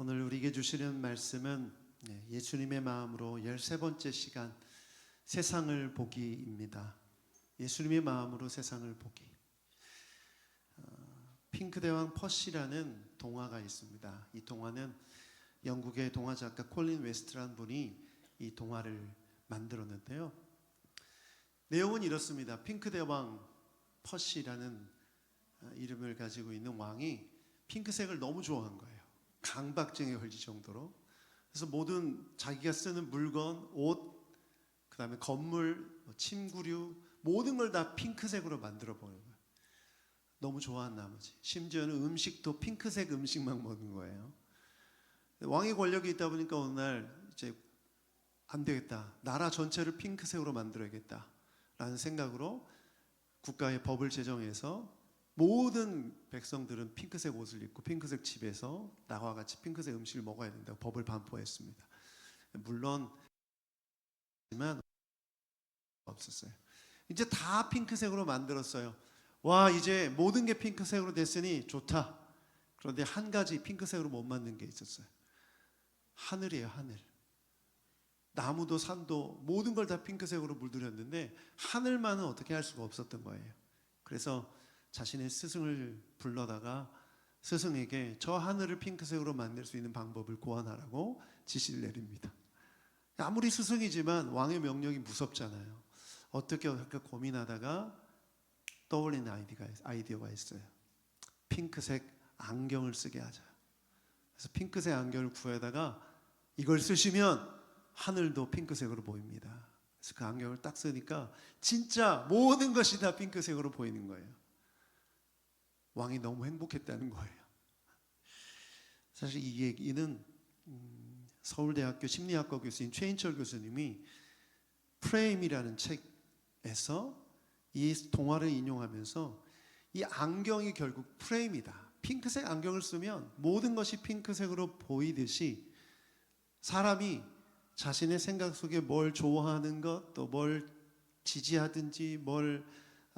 오늘 우리에게 주시는 말씀은 예수님의 마음으로 13번째 시간 세상을 보기입니다. 예수님의 마음으로 세상을 보기. 핑크대왕 퍼시라는 동화가 있습니다. 이 동화는 영국의 동화 작가 콜린 웨스트라는 분이 이 동화를 만들었는데요. 내용은 이렇습니다. 핑크대왕 퍼시라는 이름을 가지고 있는 왕이 핑크색을 너무 좋아한 거예요. 강박증에 걸릴 정도로. 그래서 모든 자기가 쓰는 물건, 옷, 그 다음에 건물, 침구류 모든 걸 다 핑크색으로 만들어 보는 거예요. 너무 좋아한 나머지 심지어는 음식도 핑크색 음식만 먹는 거예요. 왕의 권력이 있다 보니까 어느 날 이제 안 되겠다, 나라 전체를 핑크색으로 만들어야겠다 라는 생각으로 국가의 법을 제정해서 모든 백성들은 핑크색 옷을 입고 핑크색 집에서 나와 같이 핑크색 음식을 먹어야 된다고 법을 반포했습니다. 물론 없었어요. 이제 다 핑크색으로 만들었어요. 와, 이제 모든 게 핑크색으로 됐으니 좋다. 그런데 한 가지 핑크색으로 못 만든 게 있었어요. 하늘이에요, 하늘. 나무도 산도 모든 걸 다 핑크색으로 물들였는데 하늘만은 어떻게 할 수가 없었던 거예요. 그래서 자신의 스승을 불러다가 스승에게 저 하늘을 핑크색으로 만들 수 있는 방법을 고안하라고 지시를 내립니다. 아무리 스승이지만 왕의 명령이 무섭잖아요. 어떻게 할까 고민하다가 떠올린 아이디어가 있어요. 핑크색 안경을 쓰게 하자. 그래서 핑크색 안경을 구해다가 이걸 쓰시면 하늘도 핑크색으로 보입니다. 그래서 그 안경을 딱 쓰니까 진짜 모든 것이 다 핑크색으로 보이는 거예요. 왕이 너무 행복했다는 거예요. 사실 이 얘기는 서울대학교 심리학과 교수인 최인철 교수님이 프레임이라는 책에서 이 동화를 인용하면서 이 안경이 결국 프레임이다. 핑크색 안경을 쓰면 모든 것이 핑크색으로 보이듯이 사람이 자신의 생각 속에 뭘 좋아하는 것, 또 뭘 지지하든지 뭘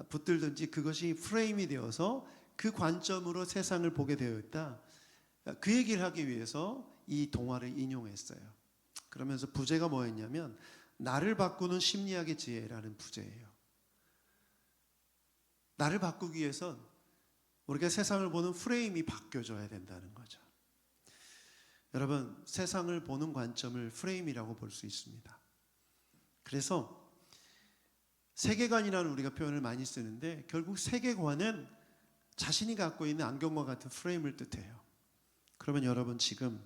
붙들든지 그것이 프레임이 되어서 그 관점으로 세상을 보게 되어 있다. 그 얘기를 하기 위해서 이 동화를 인용했어요. 그러면서 부제가 뭐였냐면 나를 바꾸는 심리학의 지혜라는 부제예요. 나를 바꾸기 위해선 우리가 세상을 보는 프레임이 바뀌어져야 된다는 거죠. 여러분, 세상을 보는 관점을 프레임이라고 볼 수 있습니다. 그래서 세계관이라는 우리가 표현을 많이 쓰는데 결국 세계관은 자신이 갖고 있는 안경과 같은 프레임을 뜻해요. 그러면 여러분 지금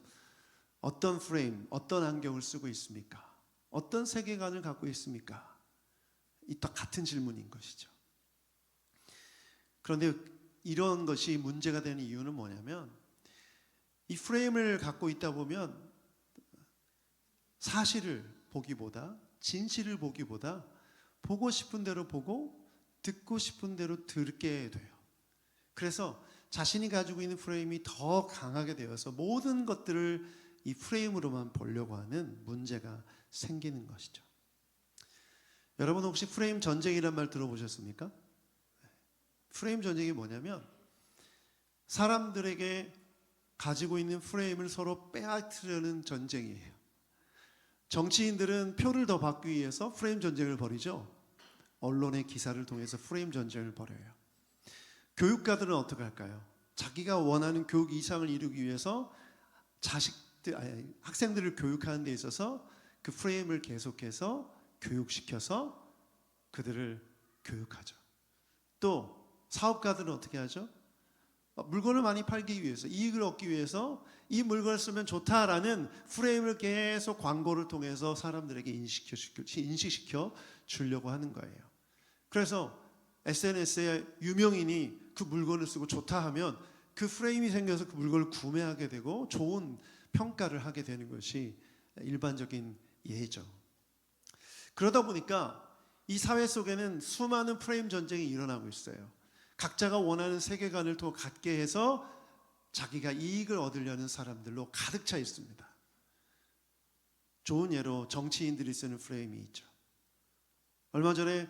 어떤 프레임, 어떤 안경을 쓰고 있습니까? 어떤 세계관을 갖고 있습니까? 이 딱 같은 질문인 것이죠. 그런데 이런 것이 문제가 되는 이유는 뭐냐면 이 프레임을 갖고 있다 보면 사실을 보기보다 진실을 보기보다 보고 싶은 대로 보고 듣고 싶은 대로 듣게 돼요. 그래서 자신이 가지고 있는 프레임이 더 강하게 되어서 모든 것들을 이 프레임으로만 보려고 하는 문제가 생기는 것이죠. 여러분 혹시 프레임 전쟁이란 말 들어보셨습니까? 프레임 전쟁이 뭐냐면 사람들에게 가지고 있는 프레임을 서로 빼앗으려는 전쟁이에요. 정치인들은 표를 더 받기 위해서 프레임 전쟁을 벌이죠. 언론의 기사를 통해서 프레임 전쟁을 벌여요. 교육가들은 어떻게 할까요? 자기가 원하는 교육 이상을 이루기 위해서 학생들을 교육하는 데 있어서 그 프레임을 계속해서 교육시켜서 그들을 교육하죠. 또 사업가들은 어떻게 하죠? 물건을 많이 팔기 위해서, 이익을 얻기 위해서 이 물건을 쓰면 좋다라는 프레임을 계속 광고를 통해서 사람들에게 인식시켜 주려고 하는 거예요. 그래서 SNS에 유명인이 그 물건을 쓰고 좋다 하면 그 프레임이 생겨서 그 물건을 구매하게 되고 좋은 평가를 하게 되는 것이 일반적인 예죠. 그러다 보니까 이 사회 속에는 수많은 프레임 전쟁이 일어나고 있어요. 각자가 원하는 세계관을 더 갖게 해서 자기가 이익을 얻으려는 사람들로 가득 차 있습니다. 좋은 예로 정치인들이 쓰는 프레임이 있죠. 얼마 전에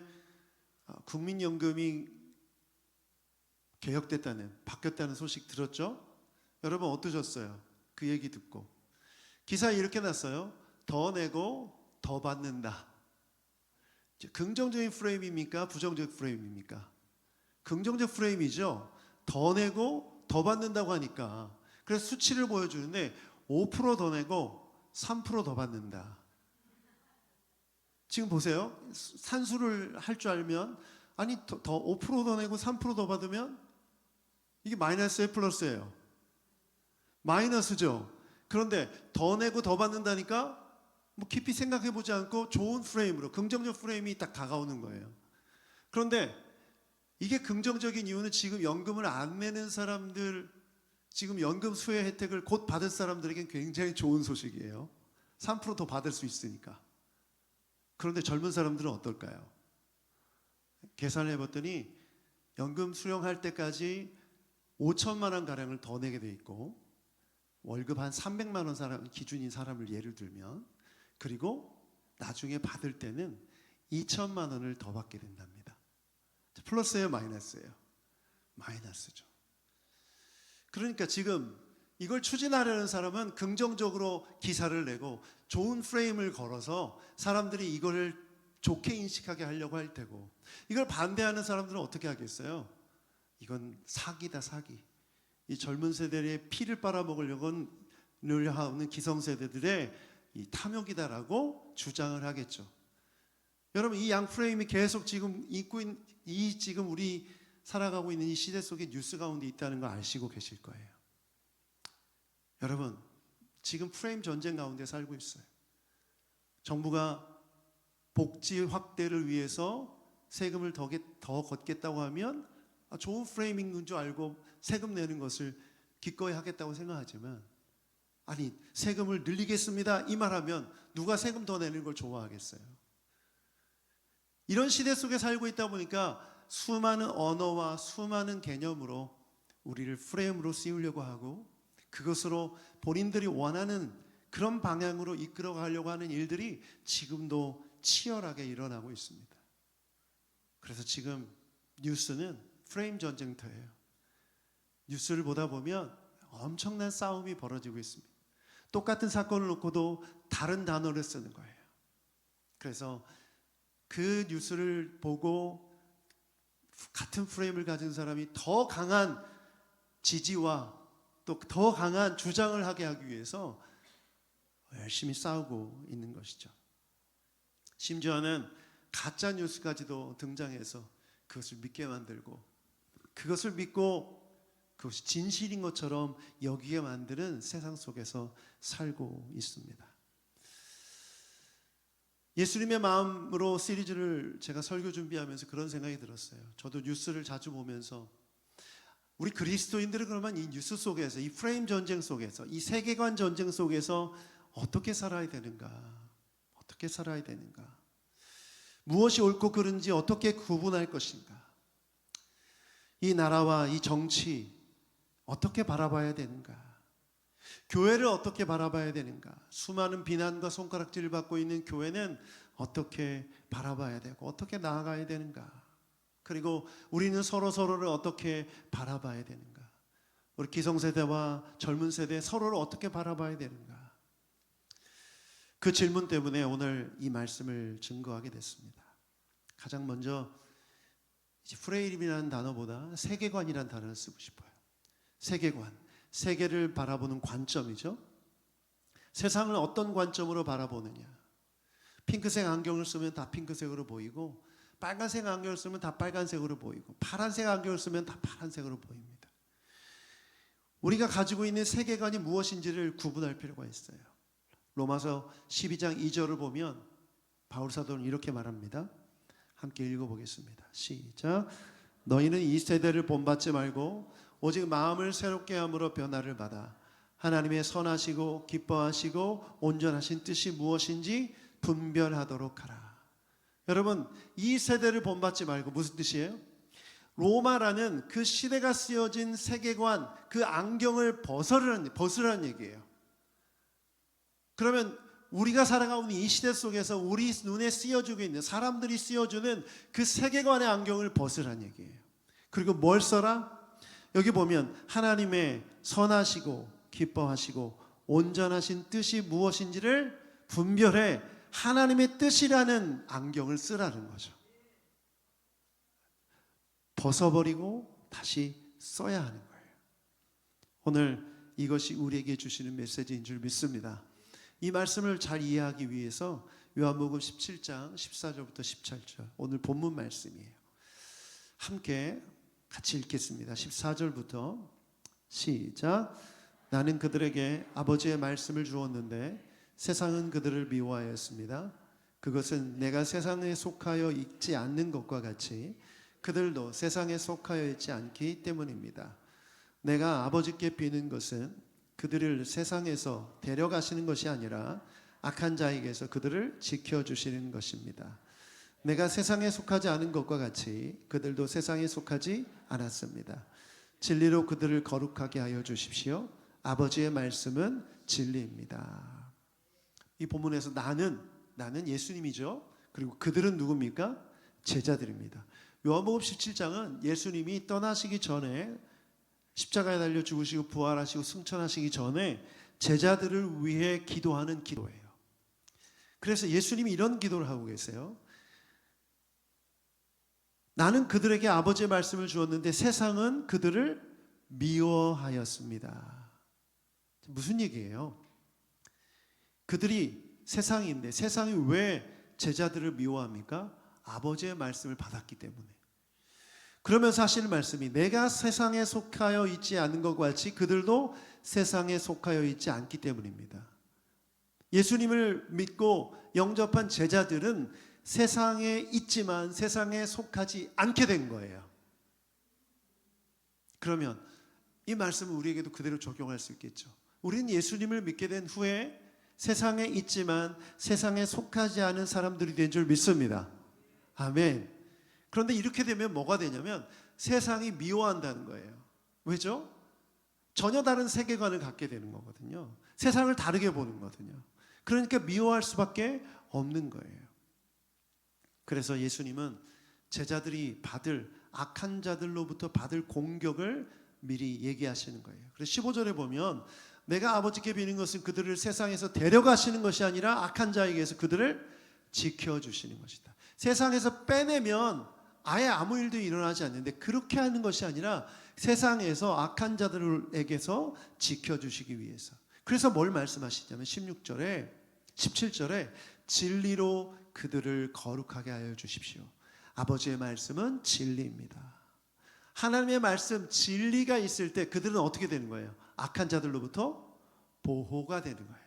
국민연금이 바뀌었다는 소식 들었죠? 여러분 어떠셨어요? 그 얘기 듣고 기사에 이렇게 났어요. 더 내고 더 받는다. 긍정적인 프레임입니까? 부정적 프레임입니까? 긍정적 프레임이죠. 더 내고 더 받는다고 하니까. 그래서 수치를 보여주는데 5% 더 내고 3% 더 받는다. 지금 보세요. 산수를 할 줄 알면 아니 더 5%더 내고 3%더 받으면 이게 마이너스예요, 플러스예요? 마이너스죠. 그런데 더 내고 더 받는다니까 뭐 깊이 생각해보지 않고 좋은 프레임으로 긍정적 프레임이 딱 다가오는 거예요. 그런데 이게 긍정적인 이유는 지금 연금을 안 내는 사람들, 지금 연금 수혜 혜택을 곧 받을 사람들에겐 굉장히 좋은 소식이에요. 3%더 받을 수 있으니까. 그런데 젊은 사람들은 어떨까요? 계산을 해봤더니 연금 수령할 때까지 5천만 원 가량을 더 내게 돼 있고 월급 한 300만 원 사람 기준인 사람을 예를 들면 그리고 나중에 받을 때는 2천만 원을 더 받게 된답니다. 플러스예요, 마이너스예요? 마이너스죠. 그러니까 지금 이걸 추진하려는 사람은 긍정적으로 기사를 내고 좋은 프레임을 걸어서 사람들이 이거를 좋게 인식하게 하려고 할 테고 이걸 반대하는 사람들은 어떻게 하겠어요? 이건 사기다, 사기. 이 젊은 세대의 피를 빨아먹으려고 하는 기성세대들의 이 탐욕이다라고 주장을 하겠죠. 여러분 이 양 프레임이 계속 지금 지금 우리 살아가고 있는 이 시대 속에 뉴스 가운데 있다는 거 아시고 계실 거예요. 여러분 지금 프레임 전쟁 가운데 살고 있어요. 정부가 복지 확대를 위해서 세금을 더 걷겠다고 하면 좋은 프레임인 줄 알고 세금 내는 것을 기꺼이 하겠다고 생각하지만 아니 세금을 늘리겠습니다 이 말하면 누가 세금 더 내는 걸 좋아하겠어요? 이런 시대 속에 살고 있다 보니까 수많은 언어와 수많은 개념으로 우리를 프레임으로 씌우려고 하고 그것으로 본인들이 원하는 그런 방향으로 이끌어 가려고 하는 일들이 지금도 치열하게 일어나고 있습니다. 그래서 지금 뉴스는 프레임 전쟁터예요. 뉴스를 보다 보면 엄청난 싸움이 벌어지고 있습니다. 똑같은 사건을 놓고도 다른 단어를 쓰는 거예요. 그래서 그 뉴스를 보고 같은 프레임을 가진 사람이 더 강한 지지와 또 더 강한 주장을 하게 하기 위해서 열심히 싸우고 있는 것이죠. 심지어는 가짜 뉴스까지도 등장해서 그것을 믿게 만들고 그것을 믿고 그것이 진실인 것처럼 여기게 만드는 세상 속에서 살고 있습니다. 예수님의 마음으로 시리즈를 제가 설교 준비하면서 그런 생각이 들었어요. 저도 뉴스를 자주 보면서 우리 그리스도인들은 그러면 이 뉴스 속에서 이 프레임 전쟁 속에서 이 세계관 전쟁 속에서 어떻게 살아야 되는가? 어떻게 살아야 되는가? 무엇이 옳고 그른지 어떻게 구분할 것인가? 이 나라와 이 정치 어떻게 바라봐야 되는가? 교회를 어떻게 바라봐야 되는가? 수많은 비난과 손가락질을 받고 있는 교회는 어떻게 바라봐야 되고 어떻게 나아가야 되는가? 그리고 우리는 서로를 어떻게 바라봐야 되는가? 우리 기성세대와 젊은 세대 서로를 어떻게 바라봐야 되는가? 그 질문 때문에 오늘 이 말씀을 증거하게 됐습니다. 가장 먼저 프레임이라는 단어보다 세계관이라는 단어를 쓰고 싶어요. 세계관, 세계를 바라보는 관점이죠. 세상을 어떤 관점으로 바라보느냐. 핑크색 안경을 쓰면 다 핑크색으로 보이고 빨간색 안경을 쓰면 다 빨간색으로 보이고 파란색 안경을 쓰면 다 파란색으로 보입니다. 우리가 가지고 있는 세계관이 무엇인지를 구분할 필요가 있어요. 로마서 12장 2절을 보면 바울 사도는 이렇게 말합니다. 함께 읽어보겠습니다. 시작. 너희는 이 세대를 본받지 말고 오직 마음을 새롭게 함으로 변화를 받아 하나님의 선하시고 기뻐하시고 온전하신 뜻이 무엇인지 분별하도록 하라. 여러분 이 세대를 본받지 말고 무슨 뜻이에요? 로마라는 그 시대가 쓰여진 세계관 그 안경을 벗으라는 얘기예요. 그러면 우리가 살아가고 있는 이 시대 속에서 우리 눈에 씌워주고 있는 사람들이 씌워주는 그 세계관의 안경을 벗으라는 얘기예요. 그리고 뭘 써라? 여기 보면 하나님의 선하시고 기뻐하시고 온전하신 뜻이 무엇인지를 분별해 하나님의 뜻이라는 안경을 쓰라는 거죠. 벗어버리고 다시 써야 하는 거예요. 오늘 이것이 우리에게 주시는 메시지인 줄 믿습니다. 이 말씀을 잘 이해하기 위해서 요한복음 17장 14절부터 17절 오늘 본문 말씀이에요. 함께 같이 읽겠습니다. 14절부터 시작. 나는 그들에게 아버지의 말씀을 주었는데 세상은 그들을 미워하였습니다. 그것은 내가 세상에 속하여 있지 않는 것과 같이 그들도 세상에 속하여 있지 않기 때문입니다. 내가 아버지께 비는 것은 그들을 세상에서 데려가시는 것이 아니라 악한 자에게서 그들을 지켜주시는 것입니다. 내가 세상에 속하지 않은 것과 같이 그들도 세상에 속하지 않았습니다. 진리로 그들을 거룩하게 하여 주십시오. 아버지의 말씀은 진리입니다. 이 본문에서 나는 예수님이죠. 그리고 그들은 누굽니까? 제자들입니다. 요한복음 17장은 예수님이 떠나시기 전에 십자가에 달려 죽으시고 부활하시고 승천하시기 전에 제자들을 위해 기도하는 기도예요. 그래서 예수님이 이런 기도를 하고 계세요. 나는 그들에게 아버지의 말씀을 주었는데 세상은 그들을 미워하였습니다. 무슨 얘기예요? 그들이 세상인데 세상이 왜 제자들을 미워합니까? 아버지의 말씀을 받았기 때문에. 그러면서 하시는 말씀이 내가 세상에 속하여 있지 않은 것과 같이 그들도 세상에 속하여 있지 않기 때문입니다. 예수님을 믿고 영접한 제자들은 세상에 있지만 세상에 속하지 않게 된 거예요. 그러면 이 말씀은 우리에게도 그대로 적용할 수 있겠죠. 우리는 예수님을 믿게 된 후에 세상에 있지만 세상에 속하지 않은 사람들이 된 줄 믿습니다. 아멘. 그런데 이렇게 되면 뭐가 되냐면 세상이 미워한다는 거예요. 왜죠? 전혀 다른 세계관을 갖게 되는 거거든요. 세상을 다르게 보는 거거든요. 그러니까 미워할 수밖에 없는 거예요. 그래서 예수님은 제자들이 받을 악한 자들로부터 받을 공격을 미리 얘기하시는 거예요. 그래서 15절에 보면 내가 아버지께 비는 것은 그들을 세상에서 데려가시는 것이 아니라 악한 자에게서 그들을 지켜주시는 것이다. 세상에서 빼내면 아예 아무 일도 일어나지 않는데 그렇게 하는 것이 아니라 세상에서 악한 자들에게서 지켜주시기 위해서. 그래서 뭘 말씀하시냐면 16절에 17절에 진리로 그들을 거룩하게 하여 주십시오. 아버지의 말씀은 진리입니다. 하나님의 말씀 진리가 있을 때 그들은 어떻게 되는 거예요? 악한 자들로부터 보호가 되는 거예요.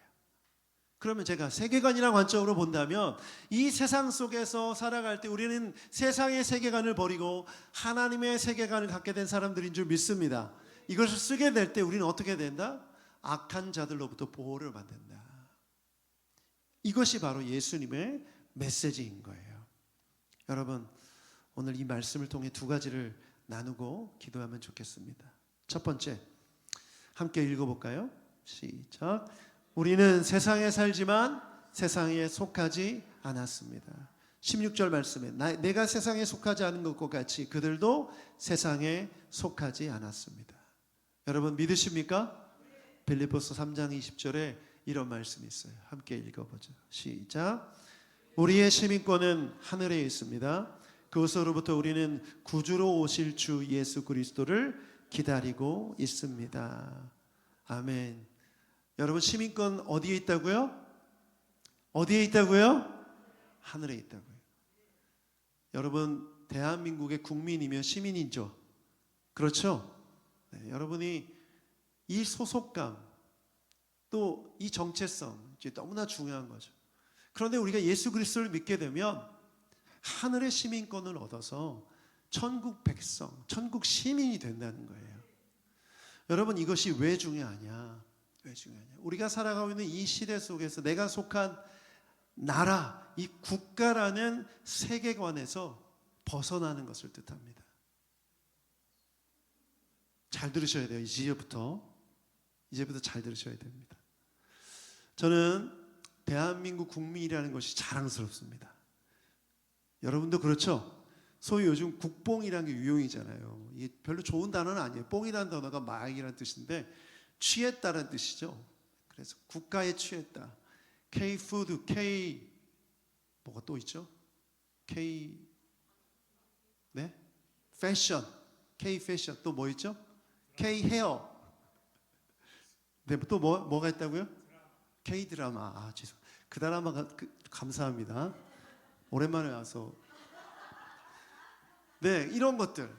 그러면 제가 세계관이라는 관점으로 본다면 이 세상 속에서 살아갈 때 우리는 세상의 세계관을 버리고 하나님의 세계관을 갖게 된 사람들인 줄 믿습니다. 이것을 쓰게 될 때 우리는 어떻게 된다? 악한 자들로부터 보호를 받는다. 이것이 바로 예수님의 메시지인 거예요. 여러분, 오늘 이 말씀을 통해 두 가지를 나누고 기도하면 좋겠습니다. 첫 번째, 함께 읽어볼까요? 시작. 우리는 세상에 살지만 세상에 속하지 않았습니다. 16절 말씀에 내가 세상에 속하지 않은 것과 같이 그들도 세상에 속하지 않았습니다. 여러분 믿으십니까? 빌립보서 3장 20절에 이런 말씀이 있어요. 함께 읽어보죠. 시작. 우리의 시민권은 하늘에 있습니다. 그곳으로부터 우리는 구주로 오실 주 예수 그리스도를 기다리고 있습니다. 아멘. 여러분 시민권 어디에 있다고요? 어디에 있다고요? 하늘에 있다고요. 여러분 대한민국의 국민이면 시민이죠. 그렇죠? 네, 여러분이 이 소속감 또 이 정체성 이제 너무나 중요한 거죠. 그런데 우리가 예수 그리스도를 믿게 되면 하늘의 시민권을 얻어서 천국 백성, 천국 시민이 된다는 거예요. 여러분 이것이 왜 중요하냐? 왜 중요하냐? 우리가 살아가고 있는 이 시대 속에서 내가 속한 나라, 이 국가라는 세계관에서 벗어나는 것을 뜻합니다. 잘 들으셔야 돼요. 이제부터 잘 들으셔야 됩니다. 저는 대한민국 국민이라는 것이 자랑스럽습니다. 여러분도 그렇죠? 소위 요즘 국뽕이라는 게 유용이잖아요. 이게 별로 좋은 단어는 아니에요. 뽕이라는 단어가 마약이라는 뜻인데 취했다는 뜻이죠. 그래서 국가에 취했다. K 푸드, K 뭐가 또 있죠? K 네? 패션, K 패션 또 뭐 있죠? K 헤어. 네, 또 뭐가 있다고요? K 드라마. 아, 죄송. 그 드라마가 감사합니다. 오랜만에 와서. 네, 이런 것들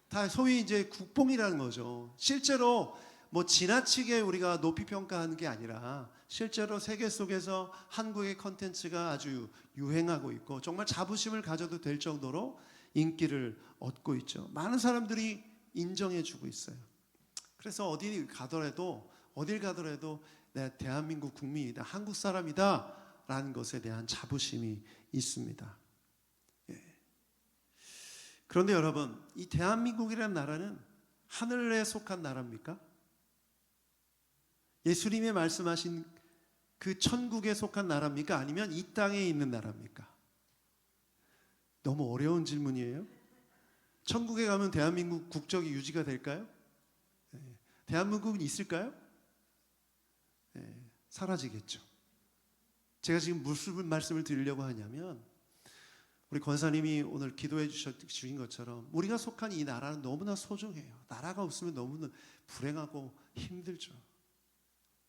다 소위 이제 국뽕이라는 거죠. 실제로 뭐 지나치게 우리가 높이 평가하는 게 아니라 실제로 세계 속에서 한국의 컨텐츠가 아주 유행하고 있고 정말 자부심을 가져도 될 정도로 인기를 얻고 있죠. 많은 사람들이 인정해주고 있어요. 그래서 어딜 가더라도 내가 대한민국 국민이다, 한국 사람이다 라는 것에 대한 자부심이 있습니다. 예. 그런데 여러분, 이 대한민국이라는 나라는 하늘에 속한 나라입니까? 예수님이 말씀하신 그 천국에 속한 나라입니까? 아니면 이 땅에 있는 나라입니까? 너무 어려운 질문이에요. 천국에 가면 대한민국 국적이 유지가 될까요? 대한민국은 있을까요? 사라지겠죠. 제가 지금 무슨 말씀을 드리려고 하냐면 우리 권사님이 오늘 기도해 주신 것처럼 우리가 속한 이 나라는 너무나 소중해요. 나라가 없으면 너무나 불행하고 힘들죠.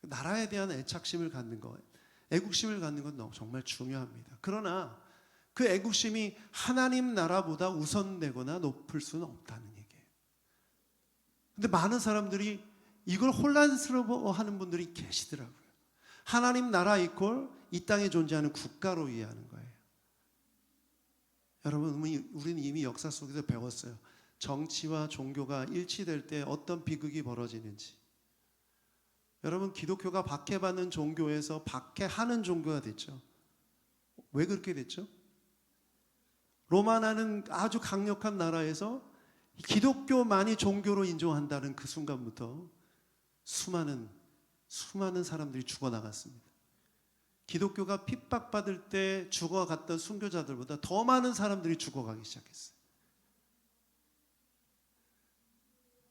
나라에 대한 애착심을 갖는 것, 애국심을 갖는 건 정말 중요합니다. 그러나 그 애국심이 하나님 나라보다 우선되거나 높을 수는 없다는 얘기예요. 근데 많은 사람들이 이걸 혼란스러워하는 분들이 계시더라고요. 하나님 나라 이퀄 이 땅에 존재하는 국가로 이해하는 거예요. 여러분, 우리는 이미 역사 속에서 배웠어요. 정치와 종교가 일치될 때 어떤 비극이 벌어지는지. 여러분, 기독교가 박해받는 종교에서 박해하는 종교가 됐죠. 왜 그렇게 됐죠? 로마라는 아주 강력한 나라에서 기독교만이 종교로 인정한다는 그 순간부터 수많은 사람들이 죽어나갔습니다. 기독교가 핍박받을 때 죽어갔던 순교자들보다 더 많은 사람들이 죽어가기 시작했어요.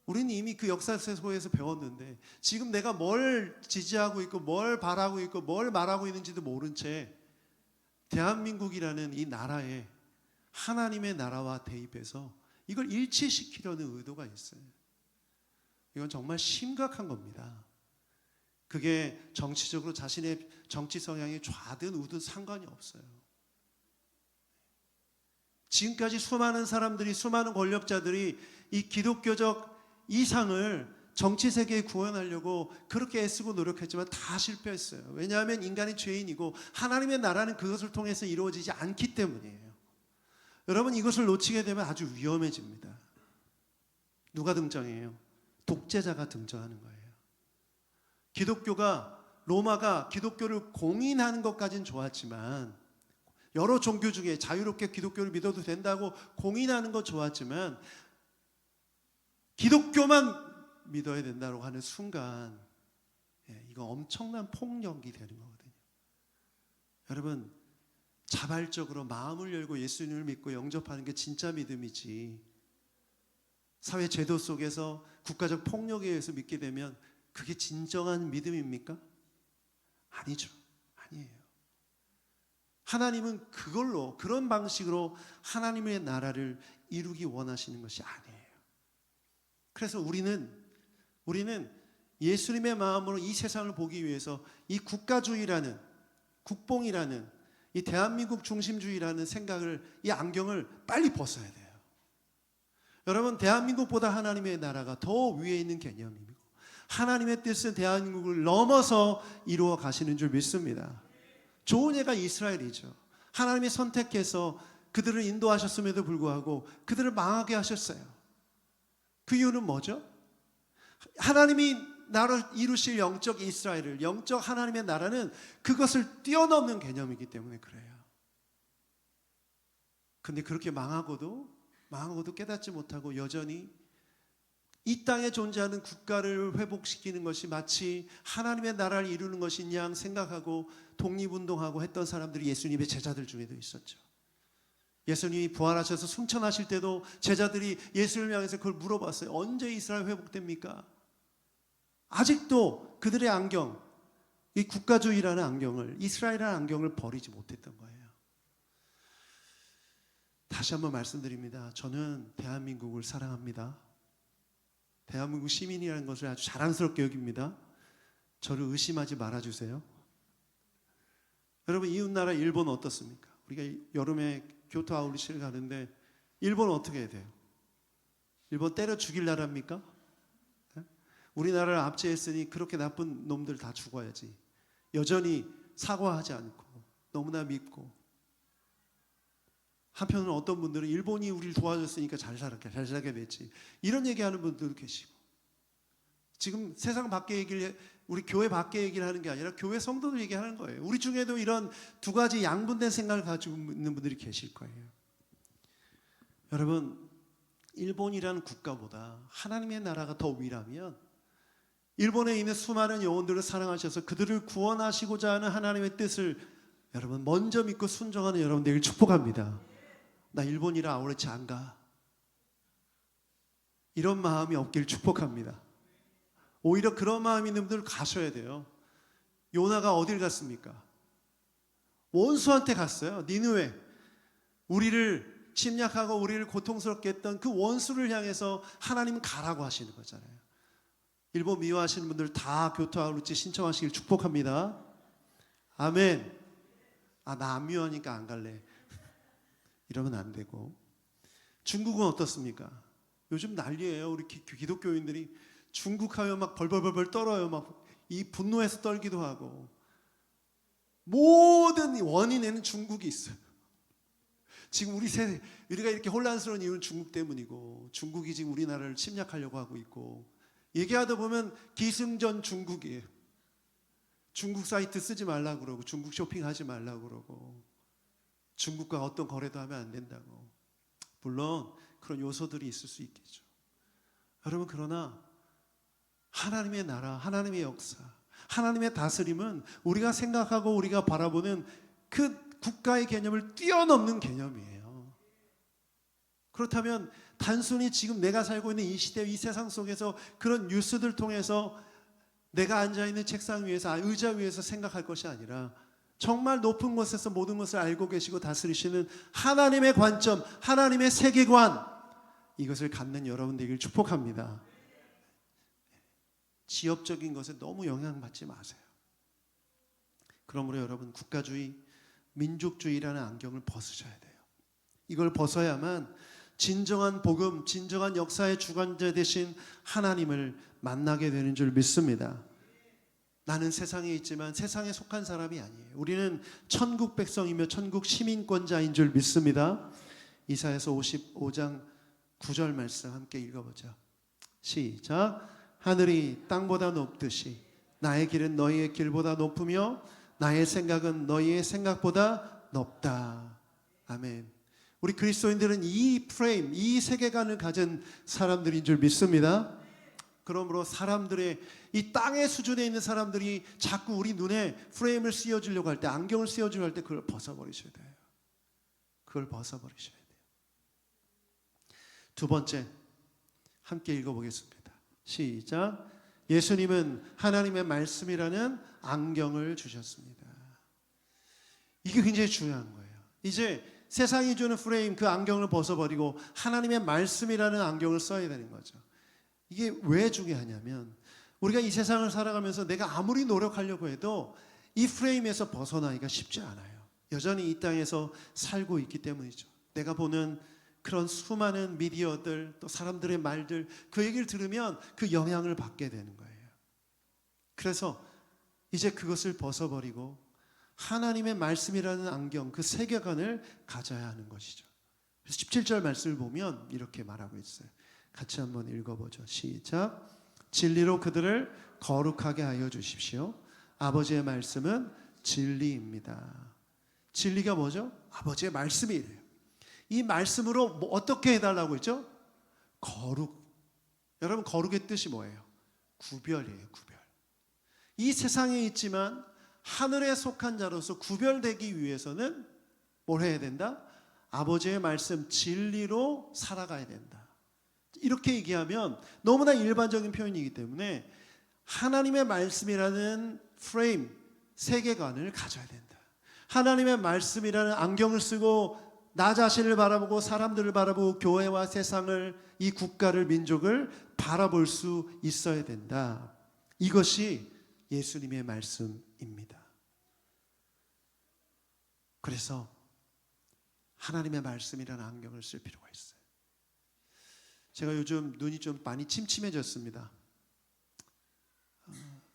우리는 이미 그 역사 속에서 배웠는데 지금 내가 뭘 지지하고 있고 뭘 바라고 있고 뭘 말하고 있는지도 모른 채 대한민국이라는 이 나라에 하나님의 나라와 대입해서 이걸 일치시키려는 의도가 있어요. 이건 정말 심각한 겁니다. 그게 정치적으로 자신의 정치 성향이 좌든 우든 상관이 없어요. 지금까지 수많은 사람들이, 수많은 권력자들이 이 기독교적 이상을 정치 세계에 구현하려고 그렇게 애쓰고 노력했지만 다 실패했어요. 왜냐하면 인간이 죄인이고 하나님의 나라는 그것을 통해서 이루어지지 않기 때문이에요. 여러분, 이것을 놓치게 되면 아주 위험해집니다. 누가 등장해요? 독재자가 등장하는 거예요. 로마가 기독교를 공인하는 것까지는 좋았지만, 여러 종교 중에 자유롭게 기독교를 믿어도 된다고 공인하는 것 좋았지만 기독교만 믿어야 된다고 하는 순간 이거 엄청난 폭력이 되는 거거든요. 여러분, 자발적으로 마음을 열고 예수님을 믿고 영접하는 게 진짜 믿음이지, 사회 제도 속에서 국가적 폭력에 의해서 믿게 되면 그게 진정한 믿음입니까? 아니죠. 아니에요. 하나님은 그런 방식으로 하나님의 나라를 이루기 원하시는 것이 아니에요. 그래서 우리는 예수님의 마음으로 이 세상을 보기 위해서 이 국가주의라는, 국뽕이라는, 이 대한민국 중심주의라는 생각을, 이 안경을 빨리 벗어야 돼요. 여러분, 대한민국보다 하나님의 나라가 더 위에 있는 개념이고 하나님의 뜻은 대한민국을 넘어서 이루어 가시는 줄 믿습니다. 좋은 예가 이스라엘이죠. 하나님이 선택해서 그들을 인도하셨음에도 불구하고 그들을 망하게 하셨어요. 그 이유는 뭐죠? 하나님이 나를 이루실 영적 이스라엘을, 영적 하나님의 나라는 그것을 뛰어넘는 개념이기 때문에 그래요. 근데 그렇게 망하고도 깨닫지 못하고 여전히 이 땅에 존재하는 국가를 회복시키는 것이 마치 하나님의 나라를 이루는 것인 양 생각하고 독립운동하고 했던 사람들이 예수님의 제자들 중에도 있었죠. 예수님이 부활하셔서 승천하실 때도 제자들이 예수님을 향해서 그걸 물어봤어요. 언제 이스라엘 회복됩니까? 아직도 그들의 안경, 이 국가주의라는 안경을, 이스라엘이라는 안경을 버리지 못했던 거예요. 다시 한번 말씀드립니다. 저는 대한민국을 사랑합니다. 대한민국 시민이라는 것을 아주 자랑스럽게 여깁니다. 저를 의심하지 말아주세요. 여러분, 이웃나라 일본 어떻습니까? 우리가 여름에 교토 아울렛을 가는데 일본 어떻게 해야 돼요? 일본 때려 죽일 나라입니까? 우리나라를 압제했으니 그렇게 나쁜 놈들 다 죽어야지. 여전히 사과하지 않고 너무나 밉고, 한편으로는 어떤 분들은 일본이 우리를 도와줬으니까 잘 살게 됐지, 이런 얘기하는 분들도 계시고, 지금 세상 밖에 얘기를, 우리 교회 밖에 얘기를 하는 게 아니라 교회 성도들 얘기하는 거예요. 우리 중에도 이런 두 가지 양분된 생각을 가지고 있는 분들이 계실 거예요. 여러분, 일본이라는 국가보다 하나님의 나라가 더 위라면, 일본에 있는 수많은 영혼들을 사랑하셔서 그들을 구원하시고자 하는 하나님의 뜻을 여러분 먼저 믿고 순종하는 여러분 되길 축복합니다. 나 일본이라 아울렛이 안 가, 이런 마음이 없길 축복합니다. 오히려 그런 마음 있는 분들 가셔야 돼요. 요나가 어딜 갔습니까? 원수한테 갔어요. 니느웨. 우리를 침략하고 우리를 고통스럽게 했던 그 원수를 향해서 하나님은 가라고 하시는 거잖아요. 일본 미워하시는 분들 다 교토 아울렛 신청하시길 축복합니다. 아멘. 나 안 미워하니까 안 갈래, 이러면 안 되고. 중국은 어떻습니까? 요즘 난리예요. 우리 기독교인들이 중국 하면 막 벌벌벌 떨어요. 막 이 분노해서 떨기도 하고. 모든 원인에는 중국이 있어요. 지금 우리가 이렇게 혼란스러운 이유는 중국 때문이고, 중국이 지금 우리나라를 침략하려고 하고 있고, 얘기하다 보면 기승전 중국이에요. 중국 사이트 쓰지 말라고 그러고, 중국 쇼핑하지 말라고 그러고, 중국과 어떤 거래도 하면 안 된다고. 물론 그런 요소들이 있을 수 있겠죠. 여러분, 그러나 하나님의 나라, 하나님의 역사, 하나님의 다스림은 우리가 생각하고 우리가 바라보는 그 국가의 개념을 뛰어넘는 개념이에요. 그렇다면 단순히 지금 내가 살고 있는 이 시대, 이 세상 속에서 그런 뉴스들 통해서 내가 앉아있는 책상 위에서, 의자 위에서 생각할 것이 아니라 정말 높은 곳에서 모든 것을 알고 계시고 다스리시는 하나님의 관점, 하나님의 세계관, 이것을 갖는 여러분 되길 축복합니다. 지역적인 것에 너무 영향받지 마세요. 그러므로 여러분, 국가주의, 민족주의라는 안경을 벗으셔야 돼요. 이걸 벗어야만 진정한 복음, 진정한 역사의 주관자 되신 하나님을 만나게 되는 줄 믿습니다. 나는 세상에 있지만 세상에 속한 사람이 아니에요. 우리는 천국 백성이며 천국 시민권자인 줄 믿습니다. 이사야서 55장 9절 말씀 함께 읽어보죠. 시작. 하늘이 땅보다 높듯이 나의 길은 너희의 길보다 높으며 나의 생각은 너희의 생각보다 높다. 아멘. 우리 그리스도인들은 이 프레임, 이 세계관을 가진 사람들인 줄 믿습니다. 그러므로 사람들의, 이 땅의 수준에 있는 사람들이 자꾸 우리 눈에 프레임을 씌워주려고 할 때, 안경을 씌워주려고 할 때 그걸 벗어버리셔야 돼요. 그걸 벗어버리셔야 돼요. 두 번째, 함께 읽어보겠습니다. 시작. 예수님은 하나님의 말씀이라는 안경을 주셨습니다. 이게 굉장히 중요한 거예요. 이제 세상이 주는 프레임, 그 안경을 벗어버리고 하나님의 말씀이라는 안경을 써야 되는 거죠. 이게 왜 중요하냐면, 우리가 이 세상을 살아가면서 내가 아무리 노력하려고 해도 이 프레임에서 벗어나기가 쉽지 않아요. 여전히 이 땅에서 살고 있기 때문이죠. 내가 보는 그런 수많은 미디어들, 또 사람들의 말들, 그 얘기를 들으면 그 영향을 받게 되는 거예요. 그래서 이제 그것을 벗어버리고 하나님의 말씀이라는 안경, 그 세계관을 가져야 하는 것이죠. 그래서 17절 말씀을 보면 이렇게 말하고 있어요. 같이 한번 읽어보죠. 시작. 진리로 그들을 거룩하게 하여 주십시오. 아버지의 말씀은 진리입니다. 진리가 뭐죠? 아버지의 말씀이래요. 이 말씀으로 어떻게 해달라고 했죠? 거룩. 여러분, 거룩의 뜻이 뭐예요? 구별이에요. 구별. 이 세상에 있지만 하늘에 속한 자로서 구별되기 위해서는 뭘 해야 된다? 아버지의 말씀, 진리로 살아가야 된다. 이렇게 얘기하면 너무나 일반적인 표현이기 때문에 하나님의 말씀이라는 프레임, 세계관을 가져야 된다. 하나님의 말씀이라는 안경을 쓰고 나 자신을 바라보고 사람들을 바라보고 교회와 세상을, 이 국가를, 민족을 바라볼 수 있어야 된다. 이것이 예수님의 말씀입니다. 그래서 하나님의 말씀이라는 안경을 쓸 필요가 있어요. 제가 요즘 눈이 좀 많이 침침해졌습니다.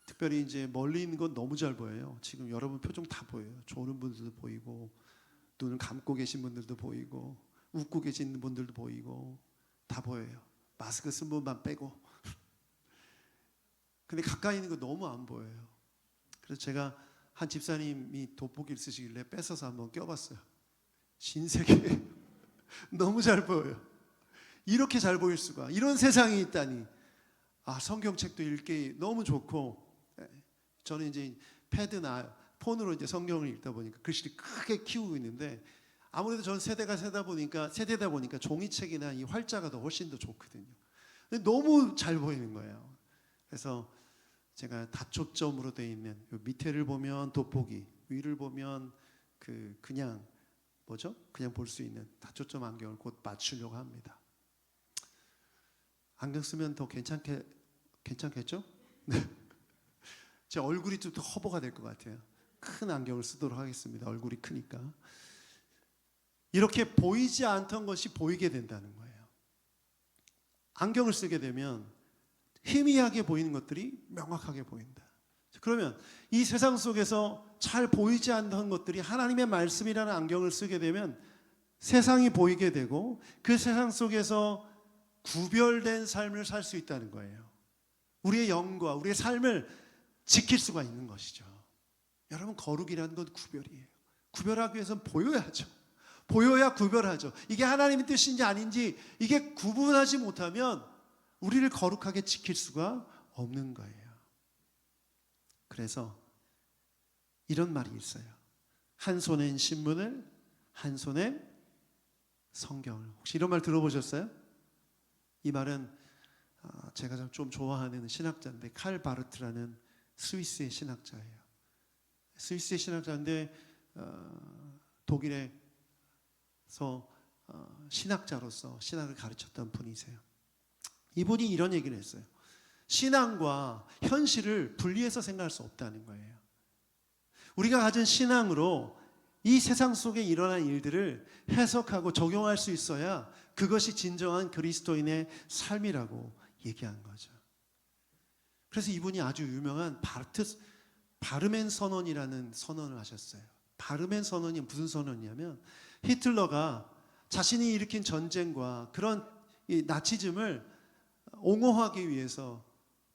특별히 이제 멀리 있는 건 너무 잘 보여요. 지금 여러분 표정 다 보여요. 조는 분들도 보이고, 눈을 감고 계신 분들도 보이고, 웃고 계신 분들도 보이고, 다 보여요. 마스크 쓴 분만 빼고. 근데 가까이 있는 거 너무 안 보여요. 그래서 제가 한 집사님이 돋보기를 쓰시길래 뺏어서 한번 껴봤어요. 신세계. 너무 잘 보여요. 이렇게 잘 보일 수가, 이런 세상이 있다니. 성경책도 읽기 너무 좋고, 저는 이제 패드나 폰으로 이제 성경을 읽다 보니까 글씨를 크게 키우고 있는데, 아무래도 전 세대다 보니까 종이책이나 이 활자가 더 훨씬 더 좋거든요. 근데 너무 잘 보이는 거예요. 그래서 제가 다초점으로 되어 있는 요 밑에를 보면 돋보기, 위를 보면 그냥 볼 수 있는 다초점 안경을 곧 맞추려고 합니다. 안경 쓰면 더 괜찮겠죠? 네. 제 얼굴이 좀 더 커버가 될 것 같아요. 큰 안경을 쓰도록 하겠습니다. 얼굴이 크니까. 이렇게 보이지 않던 것이 보이게 된다는 거예요. 안경을 쓰게 되면 희미하게 보이는 것들이 명확하게 보인다. 그러면 이 세상 속에서 잘 보이지 않던 것들이 하나님의 말씀이라는 안경을 쓰게 되면 세상이 보이게 되고, 그 세상 속에서 구별된 삶을 살 수 있다는 거예요. 우리의 영과 우리의 삶을 지킬 수가 있는 것이죠. 여러분, 거룩이라는 건 구별이에요. 구별하기 위해서는 보여야죠. 보여야 구별하죠. 이게 하나님의 뜻인지 아닌지 이게 구분하지 못하면 우리를 거룩하게 지킬 수가 없는 거예요. 그래서 이런 말이 있어요. 한 손엔 신문을, 한 손엔 성경을. 혹시 이런 말 들어보셨어요? 이 말은 제가 좀 좋아하는 신학자인데, 칼 바르트라는 스위스의 신학자예요. 스위스의 신학자인데 독일에서 신학자로서 신학을 가르쳤던 분이세요. 이분이 이런 얘기를 했어요. 신앙과 현실을 분리해서 생각할 수 없다는 거예요. 우리가 가진 신앙으로 이 세상 속에 일어난 일들을 해석하고 적용할 수 있어야 그것이 진정한 그리스도인의 삶이라고 얘기한 거죠. 그래서 이분이 아주 유명한 바르멘 선언이라는 선언을 하셨어요. 바르멘 선언이 무슨 선언이냐면, 히틀러가 자신이 일으킨 전쟁과 그런 이 나치즘을 옹호하기 위해서,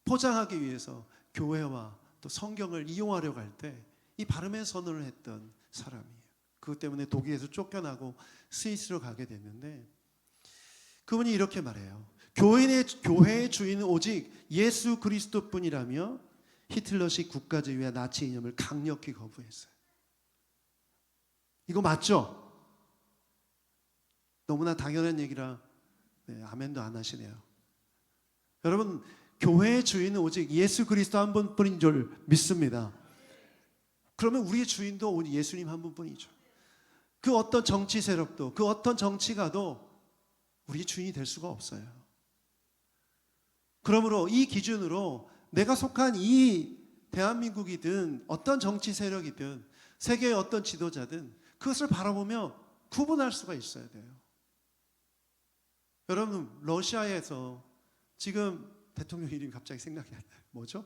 포장하기 위해서 교회와 또 성경을 이용하려고 할 때 이 바르멘 선언을 했던 사람이에요. 그것 때문에 독일에서 쫓겨나고 스위스로 가게 됐는데, 그분이 이렇게 말해요. 교회의 주인은 오직 예수 그리스도뿐이라며 히틀러식 국가주의와 나치 이념을 강력히 거부했어요. 이거 맞죠? 너무나 당연한 얘기라 아멘도 안 하시네요. 여러분, 교회의 주인은 오직 예수 그리스도 한 분뿐인 줄 믿습니다. 그러면 우리의 주인도 오직 예수님 한 분뿐이죠. 그 어떤 정치 세력도, 그 어떤 정치가도 우리의 주인이 될 수가 없어요. 그러므로 이 기준으로 내가 속한 이 대한민국이든 어떤 정치 세력이든 세계의 어떤 지도자든 그것을 바라보며 구분할 수가 있어야 돼요. 여러분, 러시아에서 지금 대통령 이름이 갑자기 생각이 안 나요. 뭐죠?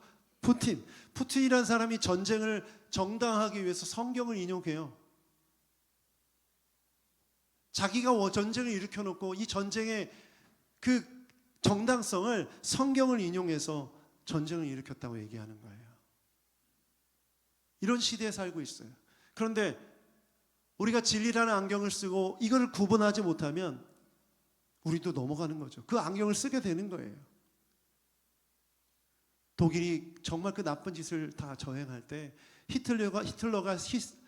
푸틴이라는 사람이 전쟁을 정당하기 위해서 성경을 인용해요. 자기가 전쟁을 일으켜놓고 이 전쟁의 그 정당성을 성경을 인용해서 전쟁을 일으켰다고 얘기하는 거예요. 이런 시대에 살고 있어요. 그런데 우리가 진리라는 안경을 쓰고 이거를 구분하지 못하면 우리도 넘어가는 거죠. 그 안경을 쓰게 되는 거예요. 독일이 정말 그 나쁜 짓을 다 저행할 때, 히틀러가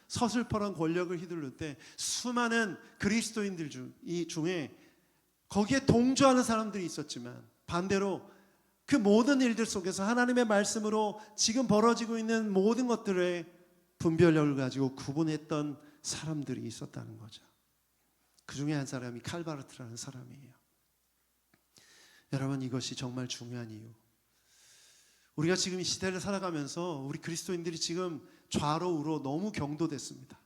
서슬퍼런 권력을 휘둘를 때 수많은 그리스도인들 중에 거기에 동조하는 사람들이 있었지만, 반대로 그 모든 일들 속에서 하나님의 말씀으로 지금 벌어지고 있는 모든 것들에 분별력을 가지고 구분했던 사람들이 있었다는 거죠. 그 중에 한 사람이 칼바르트라는 사람이에요. 여러분, 이것이 정말 중요한 이유. 우리가 지금 이 시대를 살아가면서 우리 그리스도인들이 지금 좌로 우로 너무 경도됐습니다.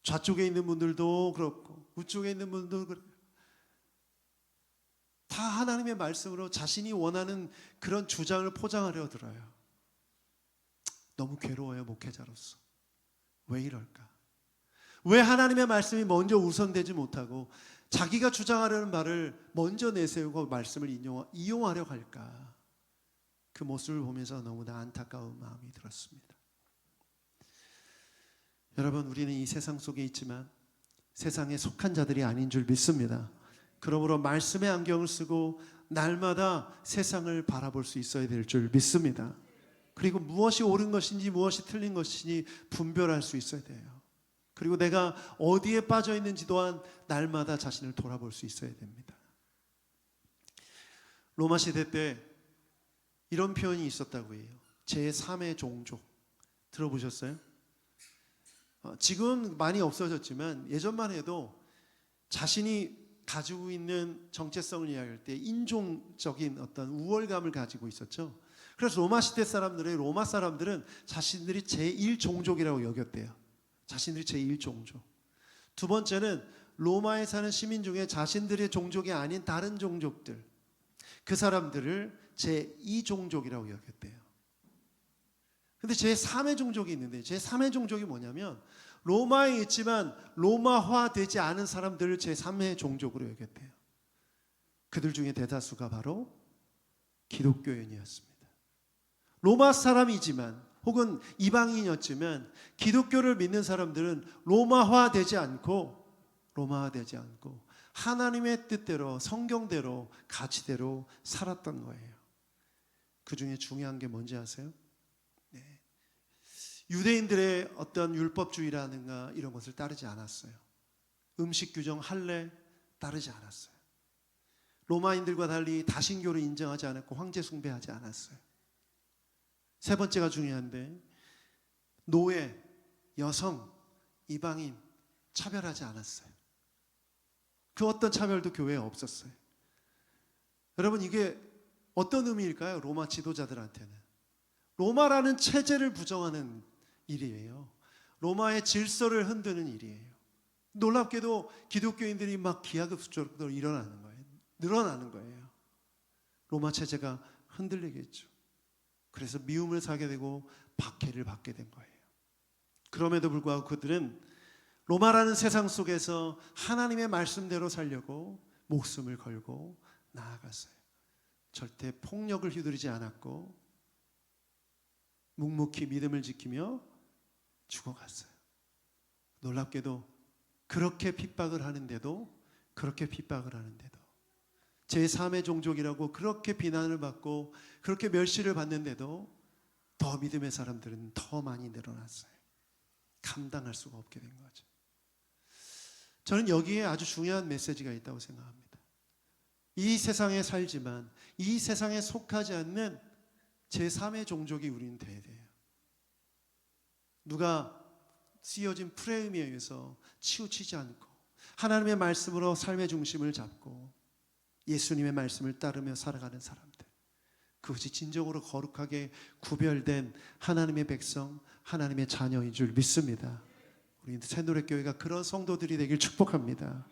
좌쪽에 있는 분들도 그렇고 우쪽에 있는 분들도 그렇고 다 하나님의 말씀으로 자신이 원하는 그런 주장을 포장하려 들어요. 너무 괴로워요, 목회자로서. 왜 이럴까? 왜 하나님의 말씀이 먼저 우선되지 못하고 자기가 주장하려는 말을 먼저 내세우고 말씀을 이용하려고 할까? 그 모습을 보면서 너무나 안타까운 마음이 들었습니다. 여러분, 우리는 이 세상 속에 있지만 세상에 속한 자들이 아닌 줄 믿습니다. 그러므로 말씀의 안경을 쓰고 날마다 세상을 바라볼 수 있어야 될 줄 믿습니다. 그리고 무엇이 옳은 것인지 무엇이 틀린 것인지 분별할 수 있어야 돼요. 그리고 내가 어디에 빠져 있는지 또한 날마다 자신을 돌아볼 수 있어야 됩니다. 로마 시대 때 이런 표현이 있었다고 해요. 제3의 종족. 들어보셨어요? 지금 많이 없어졌지만 예전만 해도 자신이 가지고 있는 정체성을 이야기할 때 인종적인 어떤 우월감을 가지고 있었죠. 그래서 로마 시대 사람들의 로마 사람들은 자신들이 제1종족이라고 여겼대요. 자신들이 제1종족. 두 번째는 로마에 사는 시민 중에 자신들의 종족이 아닌 다른 종족들, 그 사람들을 제2종족이라고 여겼대요. 근데 제3의 종족이 있는데 제3의 종족이 뭐냐면 로마에 있지만 로마화 되지 않은 사람들을 제3의 종족으로 여겼대요. 그들 중에 대다수가 바로 기독교인이었습니다. 로마 사람이지만 혹은 이방인이었지만 기독교를 믿는 사람들은 로마화 되지 않고 하나님의 뜻대로 성경대로 가치대로 살았던 거예요. 그 중에 중요한 게 뭔지 아세요? 유대인들의 어떤 율법주의라든가 이런 것을 따르지 않았어요. 음식 규정, 할례 따르지 않았어요. 로마인들과 달리 다신교를 인정하지 않았고 황제 숭배하지 않았어요. 세 번째가 중요한데 노예, 여성, 이방인 차별하지 않았어요. 그 어떤 차별도 교회에 없었어요. 여러분, 이게 어떤 의미일까요? 로마 지도자들한테는 로마라는 체제를 부정하는 일이에요. 로마의 질서를 흔드는 일이에요. 놀랍게도 기독교인들이 막 기하급수적으로 늘어나는 거예요. 로마 체제가 흔들리겠죠. 그래서 미움을 사게 되고 박해를 받게 된 거예요. 그럼에도 불구하고 그들은 로마라는 세상 속에서 하나님의 말씀대로 살려고 목숨을 걸고 나아갔어요. 절대 폭력을 휘두르지 않았고 묵묵히 믿음을 지키며 죽어갔어요. 놀랍게도 그렇게 핍박을 하는데도 제3의 종족이라고 그렇게 비난을 받고 그렇게 멸시를 받는데도 더 믿음의 사람들은 더 많이 늘어났어요. 감당할 수가 없게 된 거죠. 저는 여기에 아주 중요한 메시지가 있다고 생각합니다. 이 세상에 살지만 이 세상에 속하지 않는 제3의 종족이 우리는 돼야 돼요. 누가 씌워진 프레임에 의해서 치우치지 않고 하나님의 말씀으로 삶의 중심을 잡고 예수님의 말씀을 따르며 살아가는 사람들, 그것이 진정으로 거룩하게 구별된 하나님의 백성, 하나님의 자녀인 줄 믿습니다. 우리 새노래교회가 그런 성도들이 되길 축복합니다.